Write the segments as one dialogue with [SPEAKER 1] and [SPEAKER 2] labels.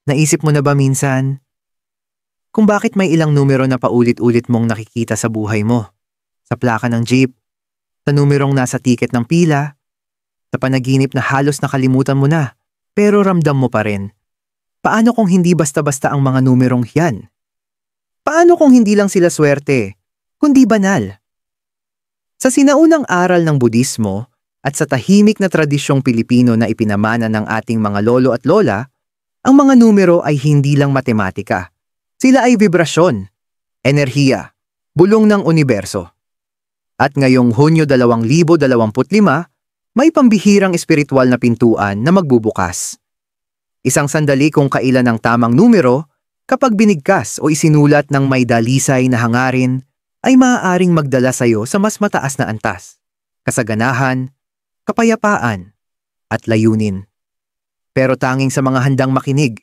[SPEAKER 1] Naisip mo na ba minsan kung bakit may ilang numero na paulit-ulit mong nakikita sa buhay mo? Sa plaka ng jeep, sa numerong nasa tiket ng pila, sa panaginip na halos nakalimutan mo na, pero ramdam mo pa rin. Paano kung hindi basta-basta ang mga numerong yan? Paano kung hindi lang sila swerte, kundi banal? Sa sinaunang aral ng Budismo at sa tahimik na tradisyong Pilipino na ipinamana ng ating mga lolo at lola, ang mga numero ay hindi lang matematika. Sila ay vibrasyon, enerhiya, bulong ng universo. At ngayong Hunyo 2025, may pambihirang espiritual na pintuan na magbubukas. Isang sandali kung kailan ang tamang numero, kapag binigkas o isinulat ng may dalisay na hangarin, ay maaaring magdala sa iyo sa mas mataas na antas, kasaganahan, kapayapaan, at layunin. Pero tanging sa mga handang makinig.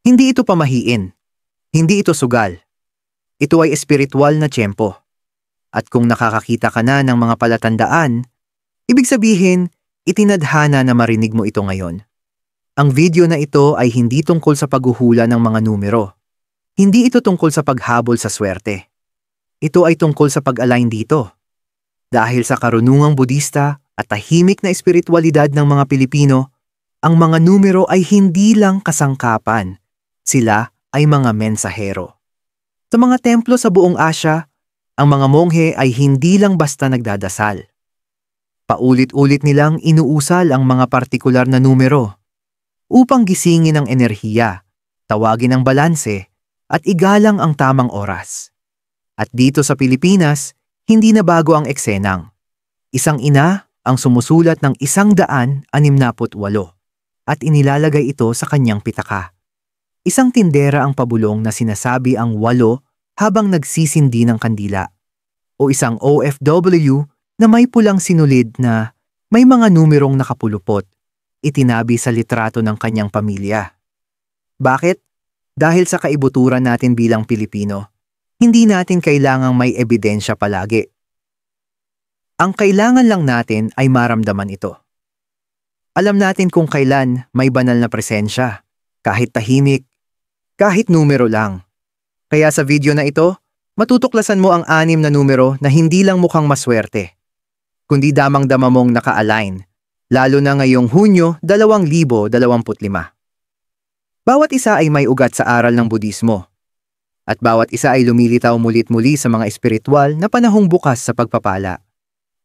[SPEAKER 1] Hindi ito pamahiin. Hindi ito sugal. Ito ay espiritual na tiyempo. At kung nakakakita ka na ng mga palatandaan, ibig sabihin, itinadhana na marinig mo ito ngayon. Ang video na ito ay hindi tungkol sa paghuhula ng mga numero. Hindi ito tungkol sa paghabol sa swerte. Ito ay tungkol sa pag-align dito. Dahil sa karunungang Budista at tahimik na espiritualidad ng mga Pilipino, ang mga numero ay hindi lang kasangkapan. Sila ay mga mensahero. Sa mga templo sa buong Asya, ang mga monghe ay hindi lang basta nagdadasal. Paulit-ulit nilang inuusal ang mga partikular na numero upang gisingin ang enerhiya, tawagin ang balanse, at igalang ang tamang oras. At dito sa Pilipinas, hindi na bago ang eksenang. Isang ina ang sumusulat ng 168 at inilalagay ito sa kanyang pitaka. Isang tindera ang pabulong na sinasabi ang 8 habang nagsisindi ng kandila. O isang OFW na may pulang sinulid na may mga numerong nakapulupot, itinabi sa litrato ng kanyang pamilya. Bakit? Dahil sa kaibuturan natin bilang Pilipino, hindi natin kailangang may ebidensya palagi. Ang kailangan lang natin ay maramdaman ito. Alam natin kung kailan may banal na presensya, kahit tahimik, kahit numero lang. Kaya sa video na ito, matutuklasan mo ang 6 na numero na hindi lang mukhang maswerte, kundi damang-dama mong naka-align, lalo na ngayong Hunyo 2025. Bawat isa ay may ugat sa aral ng Budismo, at bawat isa ay lumilitaw mulit-muli sa mga espiritual na panahong bukas sa pagpapala.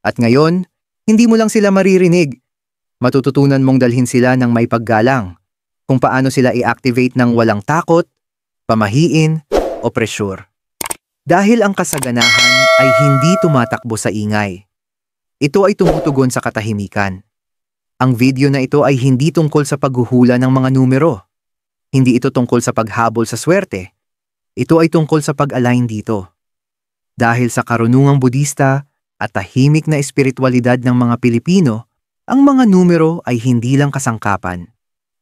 [SPEAKER 1] At ngayon, hindi mo lang sila maririnig, matututunan mong dalhin sila ng may paggalang, kung paano sila i-activate ng walang takot, pamahiin, o pressure. Dahil ang kasaganahan ay hindi tumatakbo sa ingay. Ito ay tumutugon sa katahimikan. Ang video na ito ay hindi tungkol sa paghuhula ng mga numero. Hindi ito tungkol sa paghabol sa swerte. Ito ay tungkol sa pag-align dito. Dahil sa karunungang Budista at tahimik na espiritualidad ng mga Pilipino, ang mga numero ay hindi lang kasangkapan.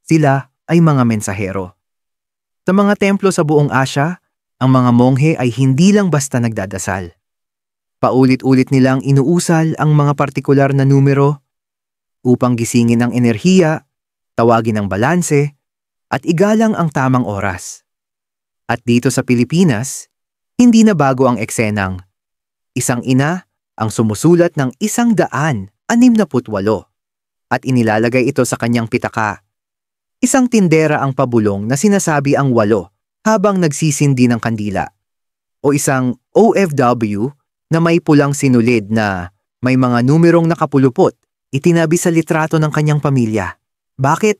[SPEAKER 1] Sila ay mga mensahero. Sa mga templo sa buong Asya, ang mga monghe ay hindi lang basta nagdadasal. Paulit-ulit nilang inuusal ang mga partikular na numero upang gisingin ang enerhiya, tawagin ang balanse, at igalang ang tamang oras. At dito sa Pilipinas, hindi na bago ang eksenang. Isang ina ang sumusulat ng 168 at inilalagay ito sa kanyang pitaka. Isang tindera ang pabulong na sinasabi ang 8 habang nagsisindi ng kandila. O isang OFW na may pulang sinulid na may mga numerong nakapulupot, itinabi sa litrato ng kanyang pamilya. Bakit?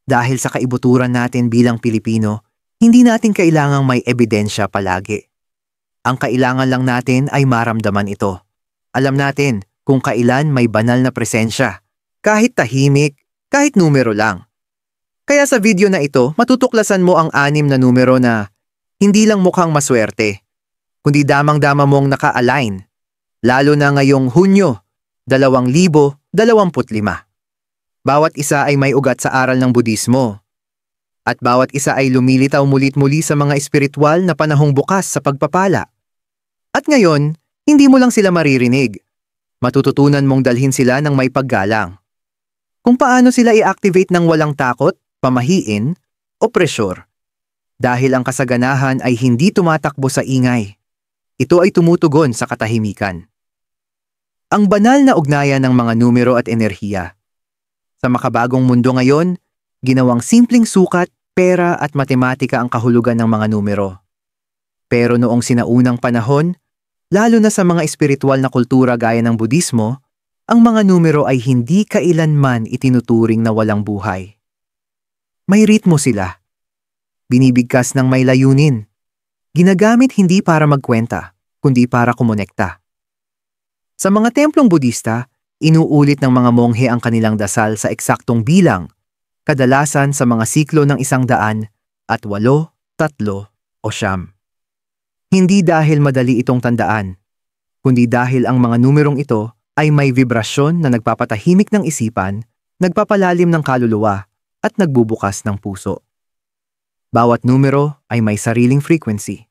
[SPEAKER 1] Dahil sa kaibuturan natin bilang Pilipino, hindi natin kailangang may ebidensya palagi. Ang kailangan lang natin ay maramdaman ito. Alam natin kung kailan may banal na presensya, kahit tahimik, kahit numero lang. Kaya sa video na ito, matutuklasan mo ang 6 na numero na hindi lang mukhang maswerte, kundi damang-dama mong naka-align, lalo na ngayong Hunyo 2025. Bawat isa ay may ugat sa aral ng Budismo, at bawat isa ay lumilitaw mulit-muli sa mga espiritual na panahong bukas sa pagpapala. At ngayon, hindi mo lang sila maririnig. Matututunan mong dalhin sila ng may paggalang. Kung paano sila i-activate ng walang takot, pamahiin, o presyur. Dahil ang kasaganahan ay hindi tumatakbo sa ingay. Ito ay tumutugon sa katahimikan. Ang banal na ugnayan ng mga numero at enerhiya. Sa makabagong mundo ngayon, ginawang simpleng sukat, pera at matematika ang kahulugan ng mga numero. Pero noong sinaunang panahon, lalo na sa mga espiritual na kultura gaya ng Budismo, ang mga numero ay hindi kailanman itinuturing na walang buhay. May ritmo sila. Binibigkas ng may layunin. Ginagamit hindi para magkwenta, kundi para kumonekta. Sa mga templong Budista, inuulit ng mga monghe ang kanilang dasal sa eksaktong bilang, kadalasan sa mga siklo ng 100 at 8, 3 o 9. Hindi dahil madali itong tandaan, kundi dahil ang mga numerong ito ay may vibrasyon na nagpapatahimik ng isipan, nagpapalalim ng kaluluwa, at nagbubukas ng puso. Bawat numero ay may sariling frequency.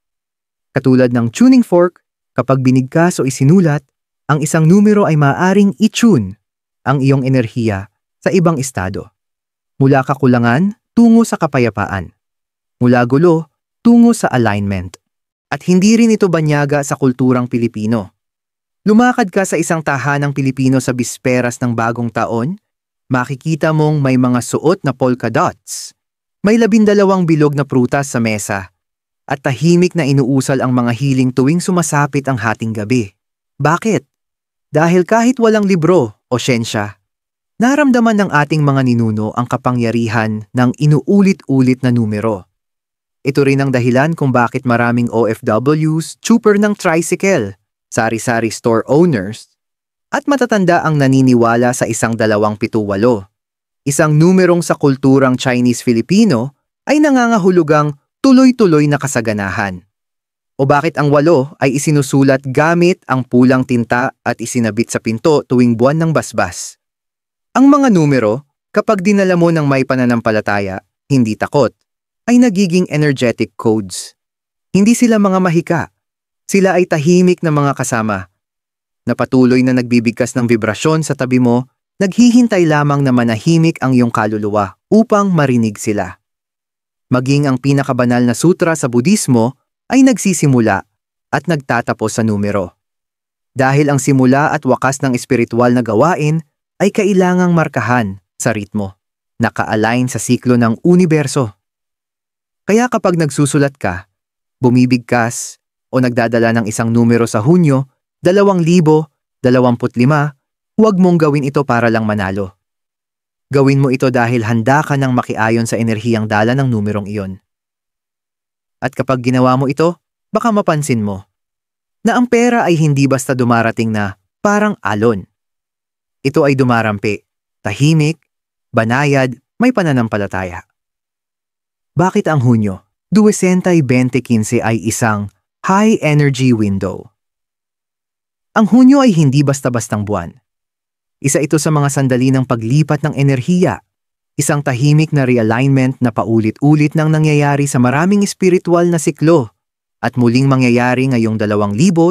[SPEAKER 1] Katulad ng tuning fork, kapag binigkas o isinulat, ang isang numero ay maaaring i-tune ang iyong enerhiya sa ibang estado. Mula kakulangan, tungo sa kapayapaan. Mula gulo, tungo sa alignment. At hindi rin ito banyaga sa kulturang Pilipino. Lumakad ka sa isang tahanang Pilipino sa bisperas ng bagong taon, makikita mong may mga suot na polka dots. May 12 bilog na prutas sa mesa at tahimik na inuusal ang mga hiling tuwing sumasapit ang hating gabi. Bakit? Dahil kahit walang libro o siyensya, naramdaman ng ating mga ninuno ang kapangyarihan ng inuulit-ulit na numero. Ito rin ang dahilan kung bakit maraming OFWs, trooper ng tricycle, sari-sari store owners, at matatanda ang naniniwala sa 1278. Isang numerong sa kulturang Chinese-Filipino ay nangangahulugang tuloy-tuloy na kasaganahan. O bakit ang 8 ay isinusulat gamit ang pulang tinta at isinabit sa pinto tuwing buwan ng basbas. Ang mga numero, kapag dinala mo ng may pananampalataya, hindi takot, ay nagiging energetic codes. Hindi sila mga mahika. Sila ay tahimik na mga kasama, na patuloy na nagbibigkas ng vibrasyon sa tabi mo, naghihintay lamang na manahimik ang iyong kaluluwa upang marinig sila. Maging ang pinakabanal na sutra sa Budismo ay nagsisimula at nagtatapos sa numero. Dahil ang simula at wakas ng espiritual na gawain ay kailangang markahan sa ritmo, naka-align sa siklo ng universo. Kaya kapag nagsusulat ka, bumibigkas o nagdadala ng isang numero sa Hunyo, 2025, huwag mong gawin ito para lang manalo. Gawin mo ito dahil handa ka ng makiayon sa enerhiyang dala ng numerong iyon. At kapag ginawa mo ito, baka mapansin mo na ang pera ay hindi basta dumarating na parang alon. Ito ay dumarampi, tahimik, banayad, may pananampalataya. Bakit ang Hunyo, 2015 ay isang high energy window? Ang Hunyo ay hindi basta-bastang buwan. Isa ito sa mga sandali ng paglipat ng enerhiya, isang tahimik na realignment na paulit-ulit nang nangyayari sa maraming espiritual na siklo at muling mangyayari ngayong 2025.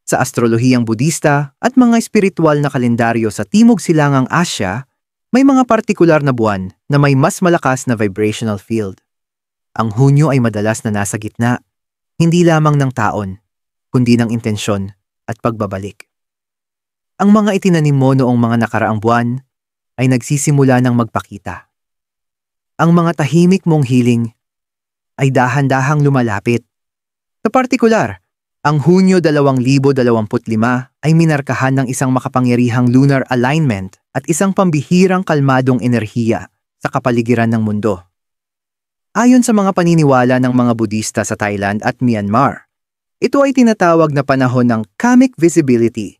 [SPEAKER 1] Sa astrolohiyang Budista at mga espiritual na kalendaryo sa Timog Silangang Asya, may mga partikular na buwan na may mas malakas na vibrational field. Ang Hunyo ay madalas na nasa gitna, hindi lamang ng taon, kundi ng intensyon at pagbabalik. Ang mga itinanim mo noong mga nakaraang buwan ay nagsisimula ng magpakita. Ang mga tahimik mong hiling ay dahan-dahang lumalapit. Sa partikular, ang Hunyo 2025 ay minarkahan ng isang makapangyarihang lunar alignment at isang pambihirang kalmadong enerhiya sa kapaligiran ng mundo. Ayon sa mga paniniwala ng mga Budista sa Thailand at Myanmar, ito ay tinatawag na panahon ng kamic visibility,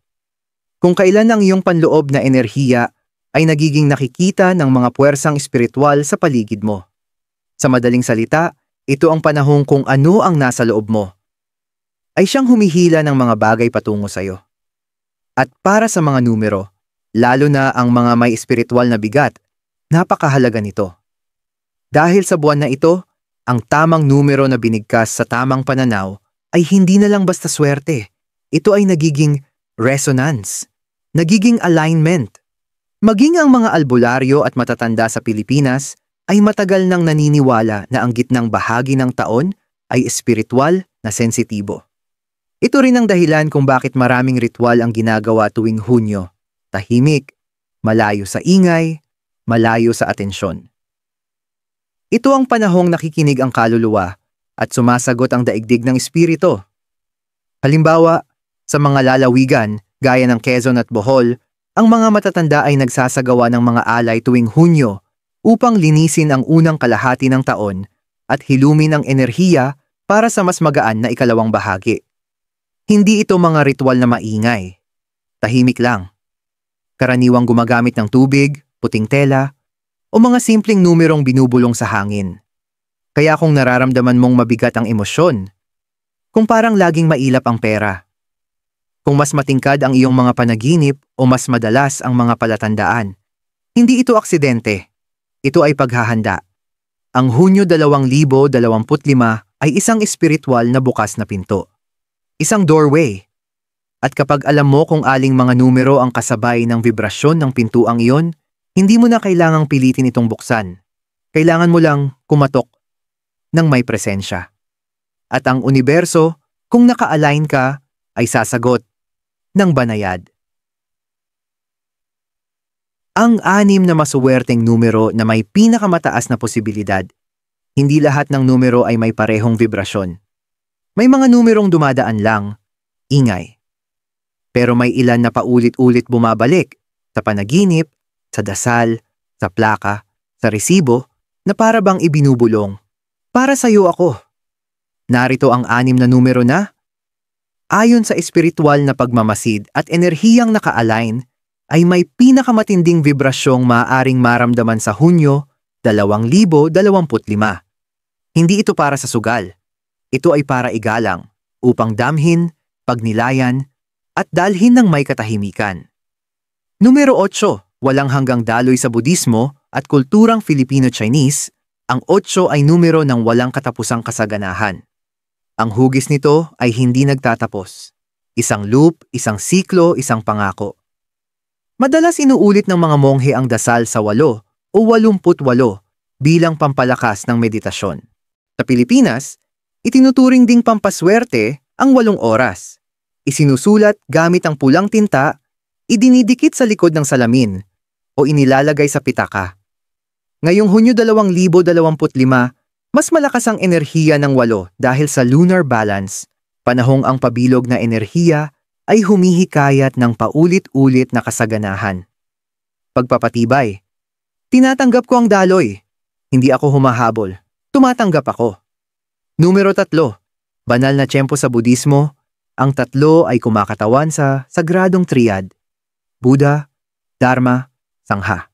[SPEAKER 1] kung kailan ang iyong panloob na enerhiya ay nagiging nakikita ng mga puwersang espiritual sa paligid mo. Sa madaling salita, ito ang panahon kung ano ang nasa loob mo ay siyang humihila ng mga bagay patungo sa iyo. At para sa mga numero, lalo na ang mga may espiritual na bigat, napakahalaga nito. Dahil sa buwan na ito, ang tamang numero na binigkas sa tamang pananaw ay hindi na lang basta swerte. Ito ay nagiging resonance, nagiging alignment. Maging ang mga albularyo at matatanda sa Pilipinas ay matagal nang naniniwala na ang gitnang bahagi ng taon ay espiritual na sensitibo. Ito rin ang dahilan kung bakit maraming ritual ang ginagawa tuwing Hunyo. Tahimik, malayo sa ingay, malayo sa atensyon. Ito ang panahong nakikinig ang kaluluwa at sumasagot ang daigdig ng espiritu. Halimbawa, sa mga lalawigan gaya ng Quezon at Bohol, ang mga matatanda ay nagsasagawa ng mga alay tuwing Hunyo upang linisin ang unang kalahati ng taon at hilumin ang enerhiya para sa mas magaan na ikalawang bahagi. Hindi ito mga ritual na maingay. Tahimik lang. Karaniwang gumagamit ng tubig, puting tela, o mga simpleng numerong binubulong sa hangin. Kaya kung nararamdaman mong mabigat ang emosyon, kung parang laging mailap ang pera, kung mas matingkad ang iyong mga panaginip o mas madalas ang mga palatandaan, hindi ito aksidente. Ito ay paghahanda. Ang Hunyo 2025 ay isang espiritual na bukas na pinto. Isang doorway. At kapag alam mo kung aling mga numero ang kasabay ng vibrasyon ng pintuang iyon, hindi mo na kailangang pilitin itong buksan. Kailangan mo lang kumatok ng may presensya. At ang universo, kung naka-align ka, ay sasagot ng banayad. Ang 6 na masuwerteng numero na may pinakamataas na posibilidad. Hindi lahat ng numero ay may parehong vibrasyon. May mga numerong dumadaan lang, ingay. Pero may ilan na paulit-ulit bumabalik sa panaginip, sa dasal, sa plaka, sa resibo na para bang ibinubulong. Para sa'yo ako. Narito ang 6 na numero na, ayon sa espiritual na pagmamasid at enerhiyang naka-align, ay may pinakamatinding vibrasyong maaaring maramdaman sa Hunyo 2025. Hindi ito para sa sugal. Ito ay para igalang, upang damhin, pagnilayan, at dalhin ng may katahimikan. Numero 8, walang hanggang daloy sa Budismo at kulturang Filipino-Chinese, ang 8 ay numero ng walang katapusang kasaganahan. Ang hugis nito ay hindi nagtatapos. Isang loop, isang siklo, isang pangako. Madalas inuulit ng mga monghe ang dasal sa 8 o 88 bilang pampalakas ng meditasyon. Sa Pilipinas, itinuturing ding pampaswerte ang 8 oras. Isinusulat gamit ang pulang tinta, idinidikit sa likod ng salamin, o inilalagay sa pitaka. Ngayong Hunyo 2025, mas malakas ang enerhiya ng 8 dahil sa lunar balance, panahong ang pabilog na enerhiya ay humihikayat ng paulit-ulit na kasaganahan. Pagpapatibay. Tinatanggap ko ang daloy. Hindi ako humahabol. Tumatanggap ako. Numero 3. Banal na tiyempo sa Budismo. Ang 3 ay kumakatawan sa sagradong triad. Buddha, Dharma, Sangha.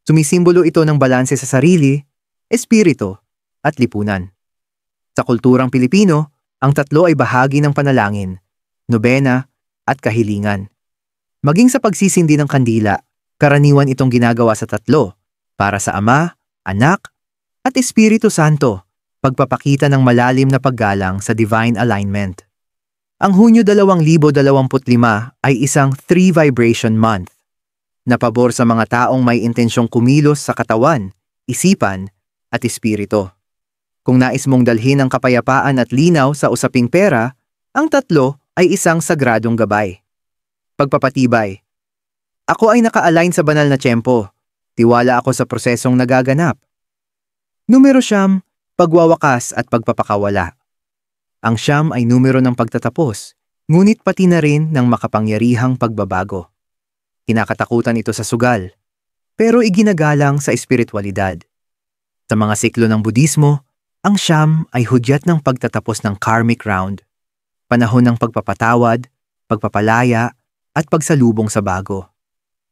[SPEAKER 1] Sumisimbolo ito ng balanse sa sarili, espiritu, at lipunan. Sa kulturang Pilipino, ang 3 ay bahagi ng panalangin, nobena, at kahilingan. Maging sa pagsisindi ng kandila, karaniwan itong ginagawa sa 3, para sa Ama, Anak, at Espiritu Santo, pagpapakita ng malalim na paggalang sa divine alignment. Ang Hunyo 2025 ay isang 3 vibration month, na pabor sa mga taong may intensyong kumilos sa katawan, isipan, at espiritu. Kung nais mong dalhin ang kapayapaan at linaw sa usaping pera, ang 3 ay isang sagradong gabay. Pagpapatibay. Ako ay naka-align sa banal na tiyempo. Tiwala ako sa prosesong nagaganap. Numero 9, pagwawakas at pagpapakawala. Ang 9 ay numero ng pagtatapos, ngunit pati na rin ng makapangyarihang pagbabago. Kinakatakutan ito sa sugal, pero iginagalang sa espiritualidad. Sa mga siklo ng Budismo, ang 9 ay hudyat ng pagtatapos ng karmic round. Panahon ng pagpapatawad, pagpapalaya, at pagsalubong sa bago.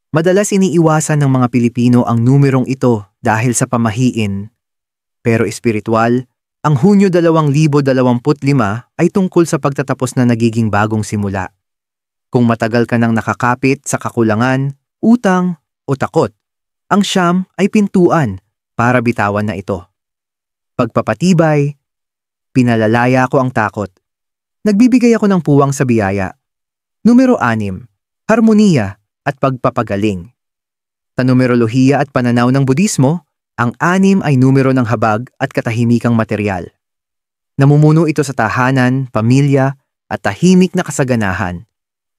[SPEAKER 1] Madalas iniiwasan ng mga Pilipino ang numerong ito dahil sa pamahiin. Pero espiritual, ang Hunyo 2025 ay tungkol sa pagtatapos na nagiging bagong simula. Kung matagal ka nang nakakapit sa kakulangan, utang, o takot, ang 9 ay pintuan para bitawan na ito. Pagpapatibay, pinalalaya ko ang takot. Nagbibigay ako ng puwang sa biyaya. Numero 6, harmoniya at pagpapagaling. Sa numerolohiya at pananaw ng Budismo, Ang 6 ay numero ng habag at katahimikang materyal. Namumuno ito sa tahanan, pamilya, at tahimik na kasaganahan.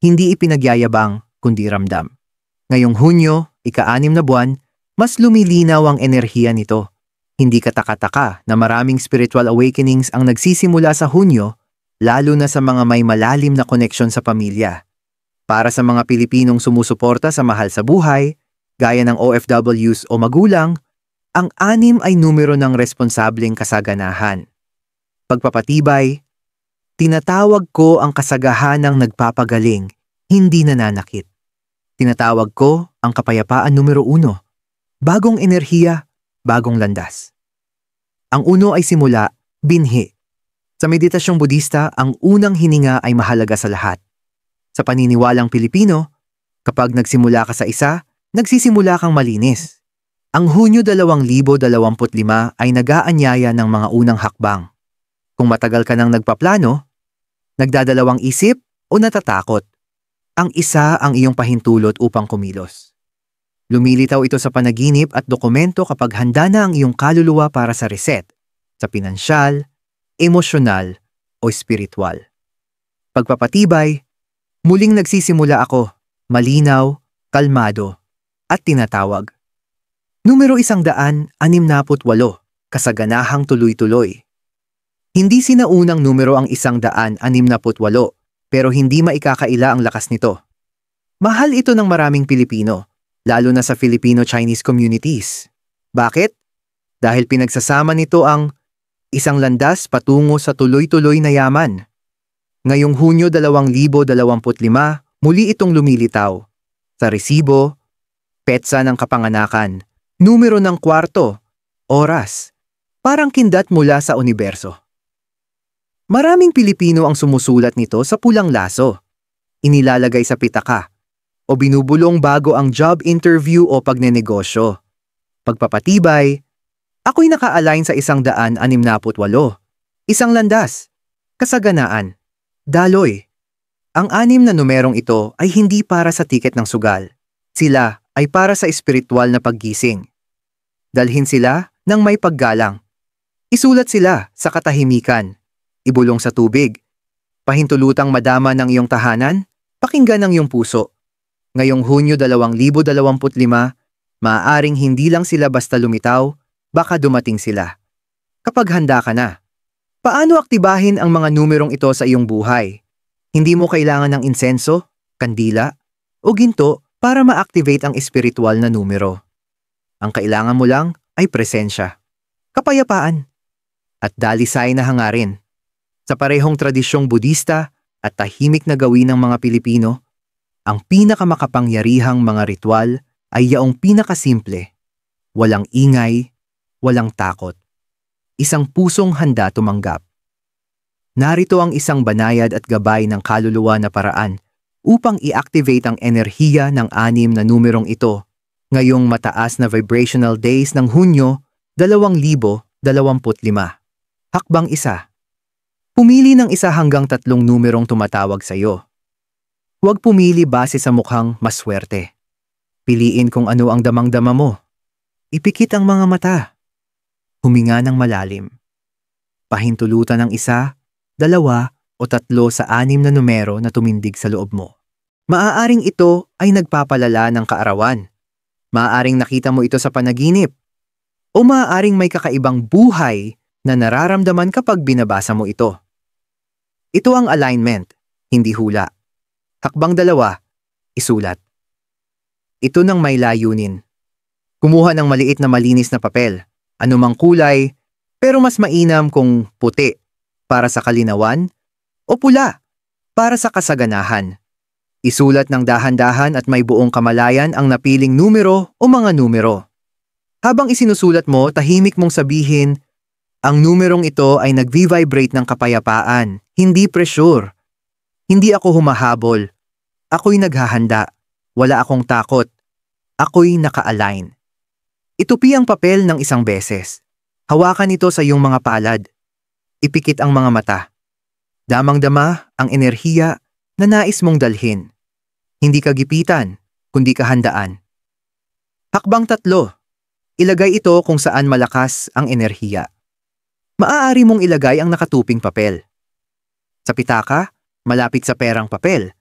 [SPEAKER 1] Hindi ipinagyayabang, kundi ramdam. Ngayong Hunyo, ika-6 na buwan, mas lumilinaw ang enerhiya nito. Hindi kataka-taka na maraming spiritual awakenings ang nagsisimula sa Hunyo, lalo na sa mga may malalim na koneksyon sa pamilya. Para sa mga Pilipinong sumusuporta sa mahal sa buhay, gaya ng OFWs o magulang, ang 6 ay numero ng responsableng kasaganahan. Pagpapatibay, tinatawag ko ang kasagahanang nagpapagaling, hindi nananakit. Tinatawag ko ang kapayapaan numero 1. Bagong enerhiya, bagong landas. Ang 1 ay simula, binhi. Sa meditasyong Budista, ang unang hininga ay mahalaga sa lahat. Sa paniniwalang Pilipino, kapag nagsimula ka sa isa, nagsisimula kang malinis. Ang Hunyo 2025 ay nag-aanyaya ng mga unang hakbang. Kung matagal ka nang nagpaplano, nagdadalawang isip o natatakot, ang isa ang iyong pahintulot upang kumilos. Lumilitaw ito sa panaginip at dokumento kapag handa na ang iyong kaluluwa para sa reset, sa pinansyal, emosyonal o spiritual. Pagpapatibay, muling nagsisimula ako, malinaw, kalmado, at tinatawag. Numero 168, kasaganahang tuloy-tuloy. Hindi sinaunang numero ang 168, pero hindi maikakaila ang lakas nito. Mahal ito ng maraming Pilipino, lalo na sa Filipino-Chinese communities. Bakit? Dahil pinagsasama nito ang isang landas patungo sa tuloy-tuloy na yaman. Ngayong Hunyo 2025, muli itong lumilitaw. Sa resibo, petsa ng kapanganakan, numero ng kwarto, oras, parang kindat mula sa universo. Maraming Pilipino ang sumusulat nito sa pulang laso, inilalagay sa pitaka, o binubulong bago ang job interview o pagnenegosyo. Pagpapatibay, ako'y naka-align sa 168, isang landas, kasaganaan, daloy. Ang 6 na numerong ito ay hindi para sa tiket ng sugal. Sila ay para sa espiritual na paggising. Dalhin sila ng may paggalang. Isulat sila sa katahimikan. Ibulong sa tubig. Pahintulutang madama ng iyong tahanan, pakinggan ng iyong puso. Ngayong Hunyo 2025, maaaring hindi lang sila basta lumitaw, baka dumating sila. Kapag handa ka na, paano aktibahin ang mga numerong ito sa iyong buhay? Hindi mo kailangan ng insenso, kandila, o ginto para ma-activate ang espiritual na numero. Ang kailangan mo lang ay presensya, kapayapaan, at dalisay na hangarin. Sa parehong tradisyong Budista at tahimik na gawin ng mga Pilipino, ang pinakamakapangyarihang mga ritual ay yaong pinakasimple. Walang ingay, walang takot. Isang pusong handa tumanggap. Narito ang isang banayad at gabay ng kaluluwa na paraan upang i-activate ang enerhiya ng 6 na numerong ito ngayong mataas na vibrational days ng Hunyo 2025. Hakbang 1. Pumili ng 1 hanggang 3 numerong tumatawag sa iyo. Huwag pumili base sa mukhang maswerte. Piliin kung ano ang damang-dama mo. Ipikit ang mga mata. Huminga ng malalim. Pahintulutan ng 1, 2, o 3 sa 6 na numero na tumindig sa loob mo. Maaaring ito ay nagpapalala ng kaarawan. Maaaring nakita mo ito sa panaginip. O maaaring may kakaibang buhay na nararamdaman kapag binabasa mo ito. Ito ang alignment, hindi hula. Hakbang 2, isulat. Ito ng may layunin. Kumuha ng maliit na malinis na papel, anumang kulay, pero mas mainam kung puti para sa kalinawan o pula para sa kasaganahan. Isulat ng dahan-dahan at may buong kamalayan ang napiling numero o mga numero. Habang isinusulat mo, tahimik mong sabihin, ang numerong ito ay nag-vibrate ng kapayapaan, hindi pressure. Hindi ako humahabol. Ako'y naghahanda. Wala akong takot. Ako'y naka-align. Itupi ang papel ng 1 beses. Hawakan ito sa iyong mga palad. Ipikit ang mga mata. Damang-dama ang enerhiya na nais mong dalhin. Hindi kagipitan, kundi kahandaan. Hakbang 3. ilagay ito kung saan malakas ang enerhiya. Maaari mong ilagay ang nakatuping papel. Sa pitaka, malapit sa perang papel,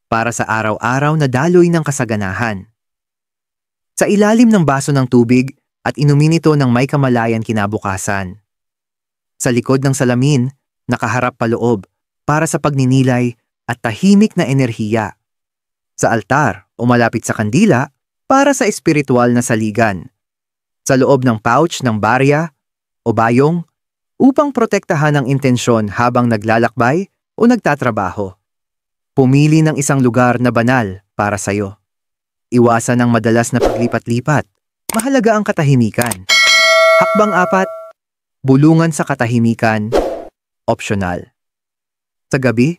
[SPEAKER 1] para sa araw-araw na daloy ng kasaganahan. Sa ilalim ng baso ng tubig at inumin ito ng may kamalayan kinabukasan. Sa likod ng salamin, nakaharap paloob para sa pagninilay at tahimik na enerhiya. Sa altar o malapit sa kandila para sa espiritual na saligan. Sa loob ng pouch ng barya o bayong upang protektahan ang intensyon habang naglalakbay o nagtatrabaho. Pumili ng isang lugar na banal para sa'yo. Iwasan ang madalas na paglipat-lipat. Mahalaga ang katahimikan. Hakbang 4, bulungan sa katahimikan, optional. Sa gabi,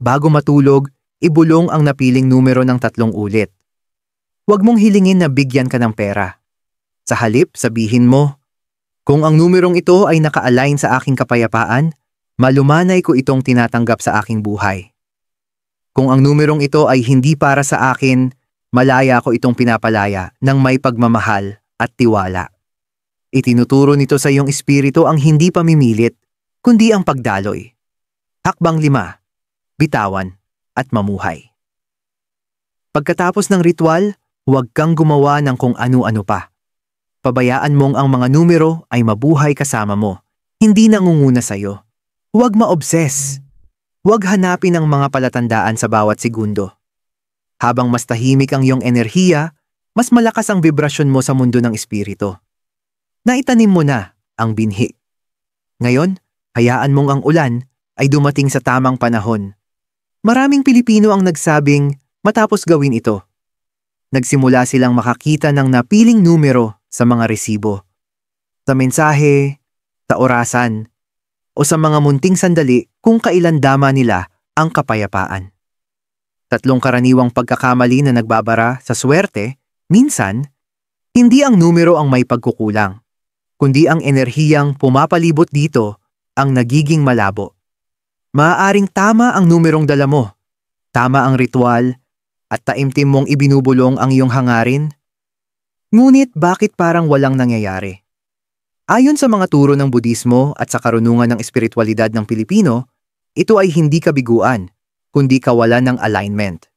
[SPEAKER 1] bago matulog, ibulong ang napiling numero ng 3 ulit. Huwag mong hilingin na bigyan ka ng pera. Sa halip, sabihin mo, kung ang numerong ito ay naka-align sa aking kapayapaan, malumanay ko itong tinatanggap sa aking buhay. Kung ang numerong ito ay hindi para sa akin, malaya ko itong pinapalaya ng may pagmamahal at tiwala. Itinuturo nito sa iyong espiritu ang hindi pamimilit, kundi ang pagdaloy. Hakbang 5, bitawan at mamuhay. Pagkatapos ng ritual, huwag kang gumawa ng kung ano-ano pa. Pabayaan mong ang mga numero ay mabuhay kasama mo, hindi nangunguna sa iyo. Huwag ma-obsess. Huwag hanapin ang mga palatandaan sa bawat segundo. Habang mas tahimik ang iyong enerhiya, mas malakas ang vibrasyon mo sa mundo ng espiritu. Naitanim mo na ang binhi. Ngayon, hayaan mong ang ulan ay dumating sa tamang panahon. Maraming Pilipino ang nagsabing matapos gawin ito. Nagsimula silang makakita ng napiling numero sa mga resibo, sa mensahe, sa orasan, o sa mga munting sandali kung kailan dama nila ang kapayapaan. 3 karaniwang pagkakamali na nagbabara sa swerte, minsan, hindi ang numero ang may pagkukulang, kundi ang enerhiyang pumapalibot dito ang nagiging malabo. Maaaring tama ang numerong dala mo, tama ang ritual, at taimtim mong ibinubulong ang iyong hangarin. Ngunit bakit parang walang nangyayari? Ayon sa mga turo ng Budismo at sa karunungan ng espiritualidad ng Pilipino, ito ay hindi kabiguan, kundi kawalan ng alignment.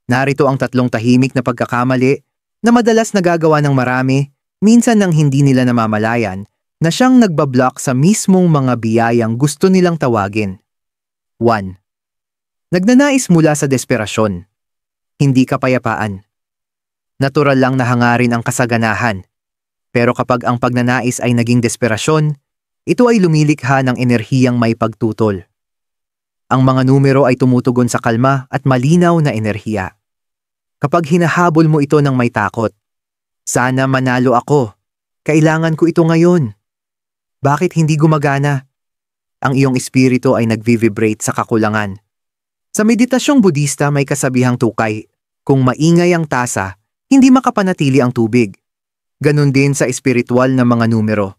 [SPEAKER 1] Narito ang 3 tahimik na pagkakamali na madalas nagagawa ng marami, minsan nang hindi nila namamalayan, na siyang nagbablock sa mismong mga biyayang gusto nilang tawagin. 1. Nagnanais mula sa desperasyon, hindi kapayapaan. Natural lang na hangarin ang kasaganahan. Pero kapag ang pagnanais ay naging desperasyon, ito ay lumilikha ng enerhiyang may pagtutol. Ang mga numero ay tumutugon sa kalma at malinaw na enerhiya. Kapag hinahabol mo ito ng may takot, sana manalo ako. Kailangan ko ito ngayon. Bakit hindi gumagana? Ang iyong espiritu ay nagvi-vibrate sa kakulangan. Sa meditasyong Budista may kasabihang tukay, kung maingay ang tasa, hindi makapanatili ang tubig. Ganon din sa espiritual na mga numero.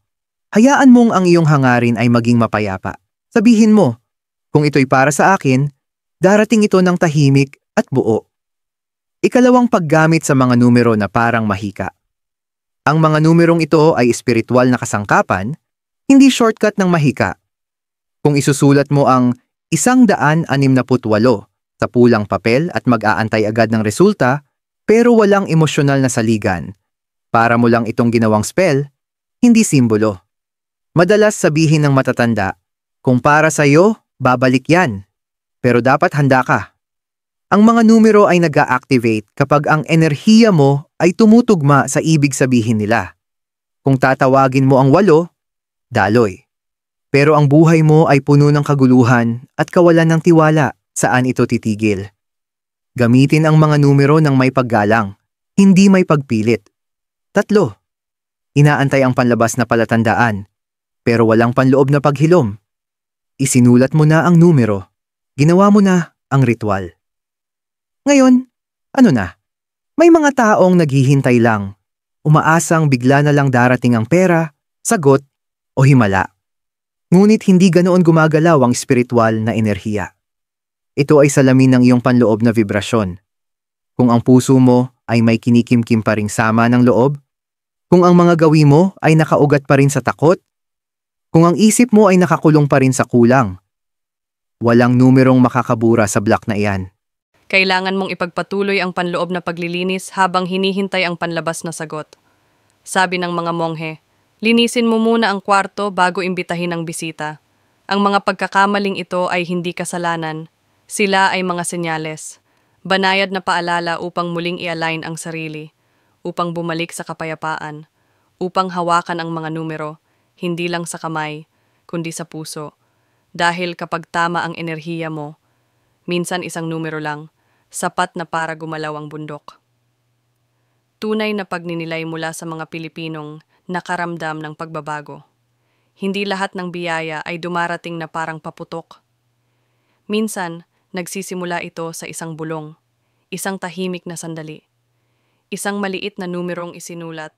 [SPEAKER 1] Hayaan mong ang iyong hangarin ay maging mapayapa. Sabihin mo, kung ito'y para sa akin, darating ito ng tahimik at buo. 2, paggamit sa mga numero na parang mahika. Ang mga numerong ito ay espiritual na kasangkapan, hindi shortcut ng mahika. Kung isusulat mo ang 168 sa pulang papel at mag-aantay agad ng resulta, pero walang emosyonal na saligan, para mo lang itong ginawang spell, hindi simbolo. Madalas sabihin ng matatanda, kung para sa'yo, babalik yan. Pero dapat handa ka. Ang mga numero ay nag-a-activate kapag ang enerhiya mo ay tumutugma sa ibig sabihin nila. Kung tatawagin mo ang 8, daloy. Pero ang buhay mo ay puno ng kaguluhan at kawalan ng tiwala, saan ito titigil? Gamitin ang mga numero ng may paggalang, hindi may pagpilit. 3, inaantay ang panlabas na palatandaan, pero walang panloob na paghilom. Isinulat mo na ang numero, ginawa mo na ang ritual. Ngayon, ano na? May mga taong naghihintay lang, umaasang bigla na lang darating ang pera, sagot, o himala. Ngunit hindi ganoon gumagalaw ang espiritual na enerhiya. Ito ay salamin ng iyong panloob na vibrasyon. Kung ang puso mo ay may kinikimkim pa ring sama ng loob, Kung ang mga gawi mo ay nakaugat pa rin sa takot, kung ang isip mo ay nakakulong pa rin sa kulang, walang numerong makakabura sa block na iyan.
[SPEAKER 2] Kailangan mong ipagpatuloy ang panloob na paglilinis habang hinihintay ang panlabas na sagot. Sabi ng mga monghe, linisin mo muna ang kwarto bago imbitahin ang bisita. Ang mga pagkakamaling ito ay hindi kasalanan. Sila ay mga senyales. Banayad na paalala upang muling i-align ang sarili, upang bumalik sa kapayapaan, upang hawakan ang mga numero, hindi lang sa kamay, kundi sa puso. Dahil kapag tama ang enerhiya mo, minsan isang numero lang, sapat na para gumalaw ang bundok. Tunay na pagninilay mula sa mga Pilipinong nakaramdam ng pagbabago. Hindi lahat ng biyaya ay dumarating na parang paputok. Minsan, nagsisimula ito sa isang bulong, isang tahimik na sandali, isang maliit na numerong isinulat,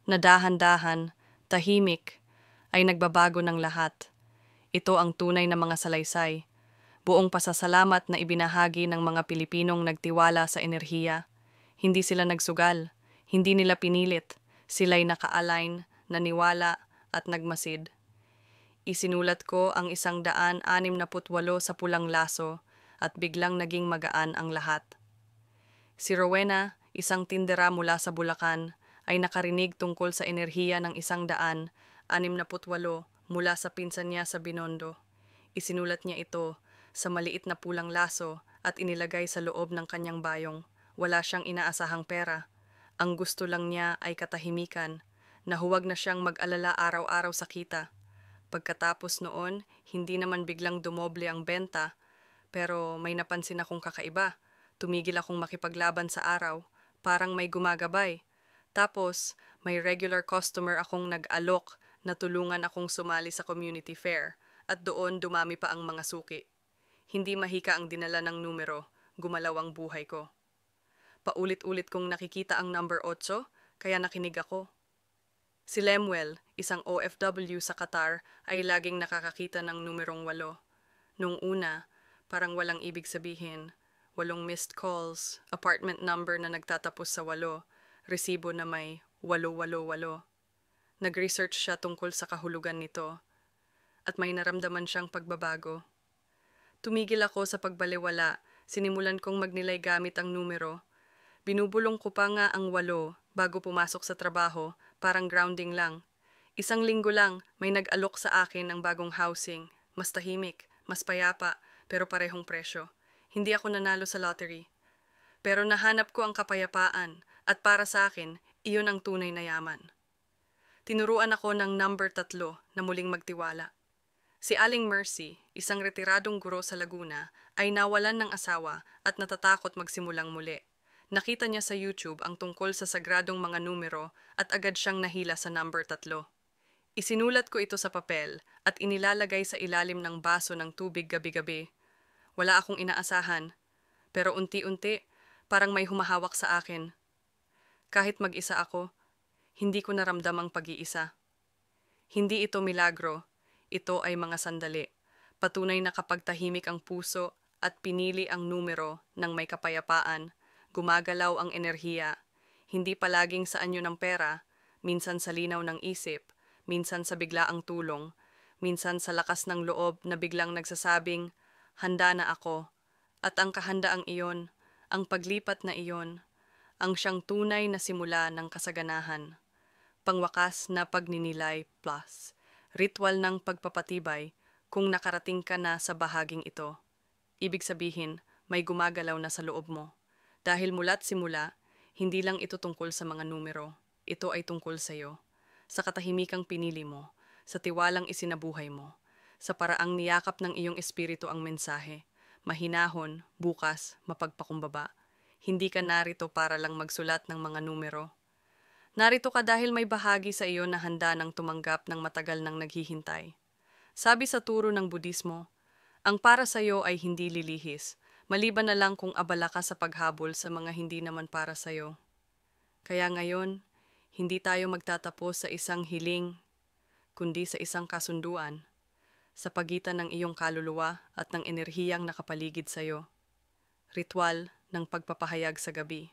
[SPEAKER 2] na dahan-dahan, tahimik, ay nagbabago ng lahat. Ito ang tunay na mga salaysay, buong pasasalamat na ibinahagi ng mga Pilipinong nagtiwala sa enerhiya. Hindi sila nagsugal, hindi nila pinilit, sila'y naka-align, naniwala at nagmasid. Isinulat ko ang 168 sa pulang laso at biglang naging magaan ang lahat. Si Rowena, isang tindera mula sa Bulacan, ay nakarinig tungkol sa enerhiya ng 168 mula sa pinsan niya sa Binondo. Isinulat niya ito sa maliit na pulang laso at inilagay sa loob ng kanyang bayong. Wala siyang inaasahang pera. Ang gusto lang niya ay katahimikan, na huwag na siyang mag-alala araw-araw sa kita. Pagkatapos noon, hindi naman biglang dumoble ang benta, pero may napansin akong kakaiba. Tumigil akong makipaglaban sa araw, parang may gumagabay. Tapos, may regular customer akong nag-alok na tulungan akong sumali sa community fair, at doon dumami pa ang mga suki. Hindi mahika ang dinala ng numero, gumalaw ang buhay ko. Paulit-ulit kong nakikita ang number 8, kaya nakinig ako. Si Lemuel, isang OFW sa Qatar, ay laging nakakakita ng numerong 8. Nung una, parang walang ibig sabihin. 8 missed calls, apartment number na nagtatapos sa 8, resibo na may 888. Nag-research siya tungkol sa kahulugan nito, at may naramdaman siyang pagbabago. Tumigil ako sa pagbalewala, sinimulan kong magnilay gamit ang numero. Binubulong ko pa nga ang 8 bago pumasok sa trabaho, parang grounding lang. Isang linggo lang, may nag-alok sa akin ng bagong housing. Mas tahimik, mas payapa, pero parehong presyo. Hindi ako nanalo sa lottery. Pero nahanap ko ang kapayapaan, at para sa akin, iyon ang tunay na yaman. Tinuruan ako ng number 3 na muling magtiwala. Si Aling Mercy, isang retiradong guro sa Laguna, ay nawalan ng asawa at natatakot magsimulang muli. Nakita niya sa YouTube ang tungkol sa sagradong mga numero at agad siyang nahila sa number 3. Isinulat ko ito sa papel at inilalagay sa ilalim ng baso ng tubig gabi-gabi. Wala akong inaasahan, pero unti-unti parang may humahawak sa akin. Kahit mag-isa ako, hindi ko naramdam ang pag-iisa. Hindi ito milagro, ito ay mga sandali. Patunay na kapag tahimik ang puso at pinili ang numero ng may kapayapaan, gumagalaw ang enerhiya, hindi palaging sa anyo ng pera, minsan sa linaw ng isip, minsan sa biglaang tulong, minsan sa lakas ng loob na biglang nagsasabing, handa na ako, at ang kahandaang iyon, ang paglipat na iyon, ang siyang tunay na simula ng kasaganahan. Pangwakas na pagninilay plus, ritual ng pagpapatibay kung nakarating ka na sa bahaging ito. Ibig sabihin, may gumagalaw na sa loob mo. Dahil mula't simula, hindi lang ito tungkol sa mga numero. Ito ay tungkol sa iyo. Sa katahimikang pinili mo, sa tiwalang isinabuhay mo, sa paraang niyakap ng iyong espiritu ang mensahe. Mahinahon, bukas, mapagpakumbaba. Hindi ka narito para lang magsulat ng mga numero. Narito ka dahil may bahagi sa iyo na handa ng tumanggap ng matagal nang naghihintay. Sabi sa turo ng Budismo, ang para sa iyo ay hindi lilihis, maliban na lang kung abala ka sa paghabol sa mga hindi naman para sa'yo. Kaya ngayon, hindi tayo magtatapos sa isang hiling, kundi sa isang kasunduan, sa pagitan ng iyong kaluluwa at ng enerhiyang nakapaligid sa'yo. Ritual ng pagpapahayag sa gabi.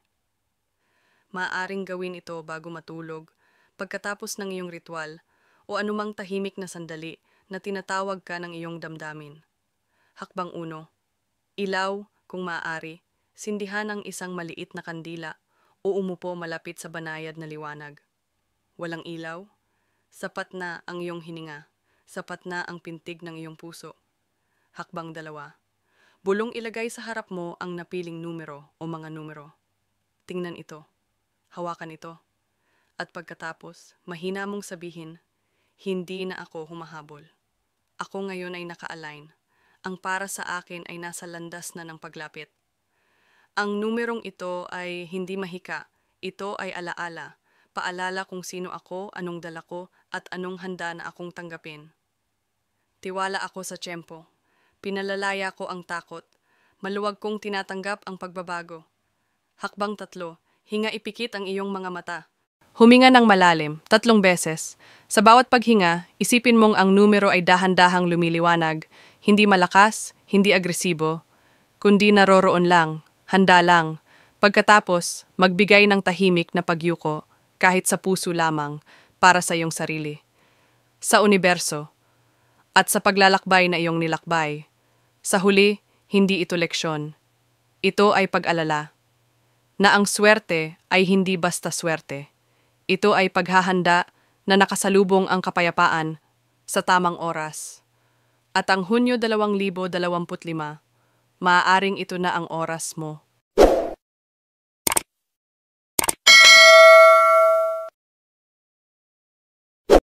[SPEAKER 2] Maaaring gawin ito bago matulog, pagkatapos ng iyong ritual o anumang tahimik na sandali na tinatawag ka ng iyong damdamin. Hakbang 1. Ilaw, kung maaari, sindihan ang isang maliit na kandila o umupo malapit sa banayad na liwanag. Walang ilaw? Sapat na ang iyong hininga. Sapat na ang pintig ng iyong puso. Hakbang 2. Bulong ilagay sa harap mo ang napiling numero o mga numero. Tingnan ito. Hawakan ito. At pagkatapos, mahina mong sabihin, hindi na ako humahabol. Ako ngayon ay naka-align. Ang para sa akin ay nasa landas na ng paglapit. Ang numerong ito ay hindi mahika. Ito ay alaala. Paalala kung sino ako, anong dala ko, at anong handa na akong tanggapin. Tiwala ako sa tiyempo. Pinalalaya ko ang takot. Maluwag kong tinatanggap ang pagbabago. Hakbang 3. Hinga ipikit ang iyong mga mata. Huminga ng malalim, 3 beses. Sa bawat paghinga, isipin mong ang numero ay dahan-dahang lumiliwanag, hindi malakas, hindi agresibo, kundi naroroon lang, handa lang. Pagkatapos, magbigay ng tahimik na pagyuko, kahit sa puso lamang, para sa iyong sarili. Sa universo, at sa paglalakbay na iyong nilakbay. Sa huli, hindi ito leksyon. Ito ay pag-alala. Na ang swerte ay hindi basta swerte. Ito ay paghahanda na nakasalubong ang kapayapaan sa tamang oras. At ang Hunyo 2025, maaaring ito na ang oras mo.